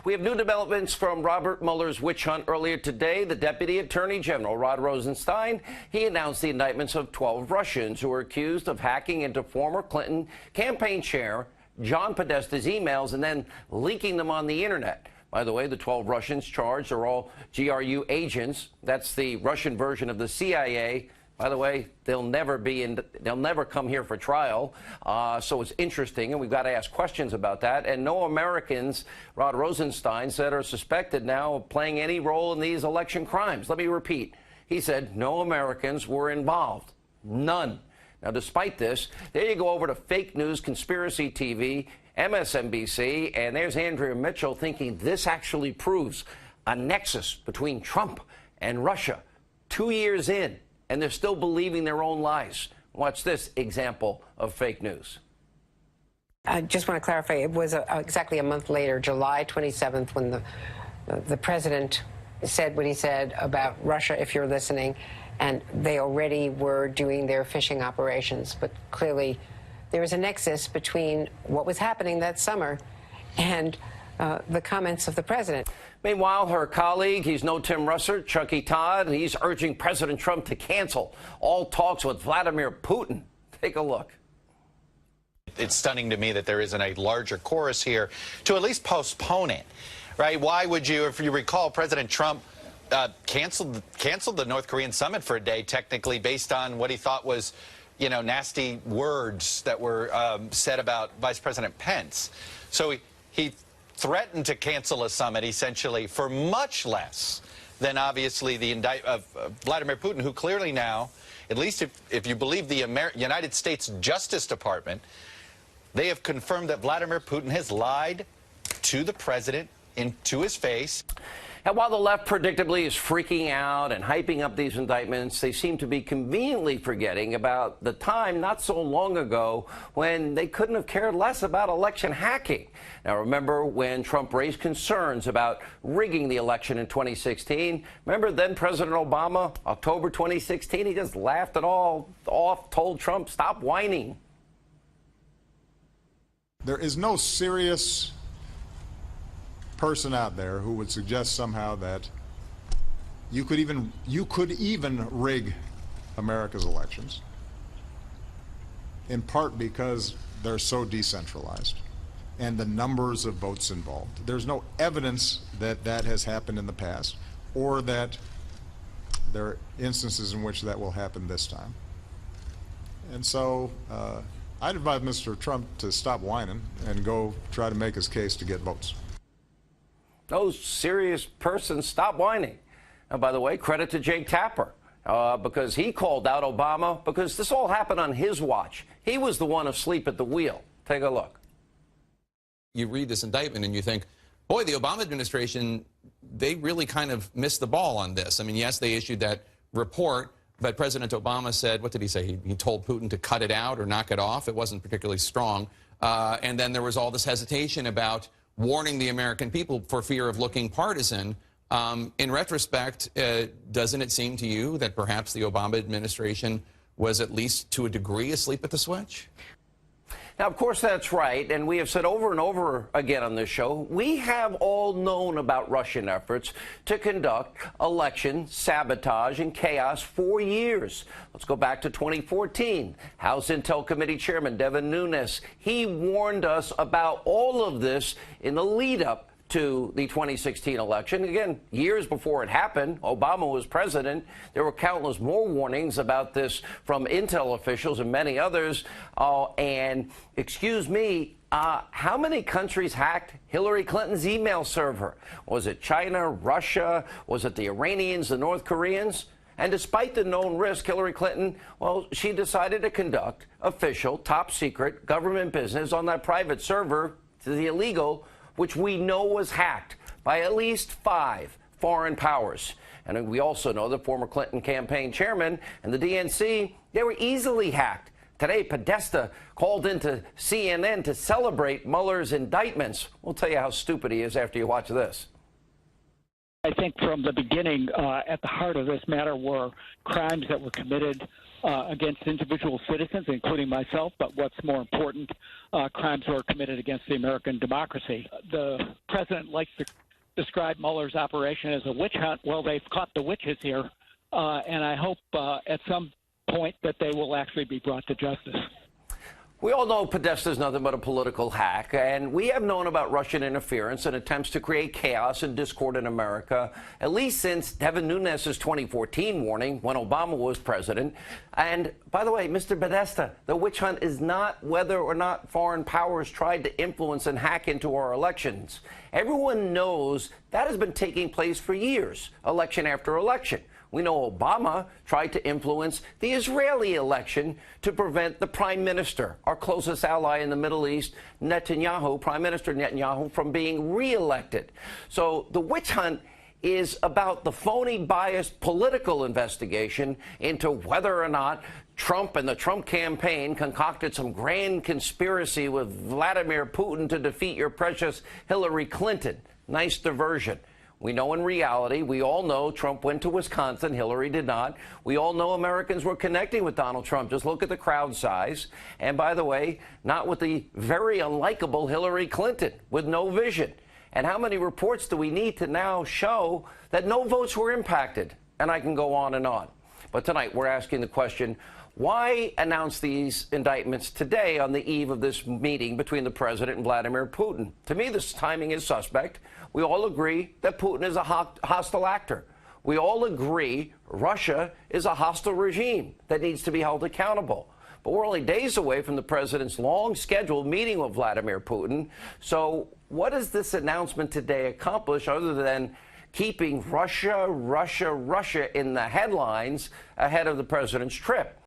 We have new developments from Robert Mueller's witch hunt earlier today. The Deputy Attorney General, Rod Rosenstein, he announced the indictments of 12 Russians who were accused of hacking into former Clinton campaign chair John Podesta's emails and then leaking them on the internet. By the way, the 12 Russians charged are all GRU agents. That's the Russian version of the CIA. By the way, they'll never come here for trial. So it's interesting, and we've got to ask questions about that. And no Americans, Rod Rosenstein said, are suspected now of playing any role in these election crimes. Let me repeat. He said no Americans were involved. None. Now, despite this, there you go over to fake news, conspiracy TV, MSNBC, and there's Andrea Mitchell thinking this actually proves a nexus between Trump and Russia 2 years in. And they're still believing their own lies. Watch this example of fake news. I just want to clarify, it was exactly a month later, July 27th, when the president said what he said about Russia, if you're listening, and they already were doing their phishing operations. But clearly, there was a nexus between what was happening that summer and the comments of the president. Meanwhile, her colleague, he's no Tim Russert, Chucky Todd, he's urging President Trump to cancel all talks with Vladimir Putin. Take a look. It's stunning to me that there isn't a larger chorus here to at least postpone it, right? Why would you, if you recall, President Trump canceled the North Korean summit for a day, technically, based on what he thought was, you know, nasty words that were said about Vice President Pence. So he threatened to cancel a summit, essentially, for much less than, obviously, the indictment of Vladimir Putin, who clearly now, at least if you believe the United States Justice Department, they have confirmed that Vladimir Putin has lied to the president to his face. And while the left predictably is freaking out and hyping up these indictments, they seem to be conveniently forgetting about the time not so long ago when they couldn't have cared less about election hacking. Now, remember when Trump raised concerns about rigging the election in 2016? Remember then President Obama, October 2016, he just laughed it all off, told Trump, stop whining. There is no serious person out there who would suggest somehow that you could even rig America's elections, in part because they're so decentralized and the numbers of votes involved. There's no evidence that that has happened in the past or that there are instances in which that will happen this time. And so I'd advise Mr. Trump to stop whining and go try to make his case to get votes. Those serious persons, stop whining. And by the way, credit to Jake Tapper, because he called out Obama because this all happened on his watch. He was the one asleep at the wheel. Take a look. You read this indictment and you think, boy, the Obama administration, they really kind of missed the ball on this. I mean, yes, they issued that report, but President Obama said, what did he say? He told Putin to cut it out or knock it off. It wasn't particularly strong. And then there was all this hesitation about warning the American people for fear of looking partisan. In retrospect, doesn't it seem to you that perhaps the Obama administration was at least to a degree asleep at the switch? Now, of course, that's right. And we have said over and over again on this show, we have all known about Russian efforts to conduct election sabotage and chaos for years. Let's go back to 2014. House Intel Committee Chairman Devin Nunes, he warned us about all of this in the lead up to the 2016 election. Again, years before it happened, Obama was president. There were countless more warnings about this from Intel officials and many others. And excuse me, how many countries hacked Hillary Clinton's email server? Was it China, Russia? Was it the Iranians, the North Koreans? And despite the known risk, Hillary Clinton, well, she decided to conduct official, top secret government business on that private server, the illegal, which we know was hacked by at least 5 foreign powers. And we also know the former Clinton campaign chairman and the DNC, they were easily hacked. Today, Podesta called into CNN to celebrate Mueller's indictments. We'll tell you how stupid he is after you watch this. I think from the beginning, at the heart of this matter were crimes that were committed against individual citizens, including myself, but what's more important, crimes that are committed against the American democracy. The president likes to describe Mueller's operation as a witch hunt. Well, they've caught the witches here, and I hope at some point that they will actually be brought to justice. We all know Podesta is nothing but a political hack, and we have known about Russian interference and attempts to create chaos and discord in America, at least since Devin Nunes's 2014 warning when Obama was president. And by the way, Mr. Podesta, the witch hunt is not whether or not foreign powers tried to influence and hack into our elections. Everyone knows that has been taking place for years, election after election. We know Obama tried to influence the Israeli election to prevent the prime minister, our closest ally in the Middle East, Netanyahu, Prime Minister Netanyahu, from being reelected. So the witch hunt is about the phony, biased political investigation into whether or not Trump and the Trump campaign concocted some grand conspiracy with Vladimir Putin to defeat your precious Hillary Clinton. Nice diversion. We know in reality, we all know Trump went to Wisconsin, Hillary did not. We all know Americans were connecting with Donald Trump. Just look at the crowd size. And by the way, not with the very unlikable Hillary Clinton with no vision. And how many reports do we need to now show that no votes were impacted? And I can go on and on. But tonight we're asking the question, why announce these indictments today on the eve of this meeting between the president and Vladimir Putin? To me, this timing is suspect. We all agree that Putin is a hostile actor. We all agree Russia is a hostile regime that needs to be held accountable. But we're only days away from the president's long-scheduled meeting with Vladimir Putin. So what does this announcement today accomplish other than keeping Russia in the headlines ahead of the president's trip?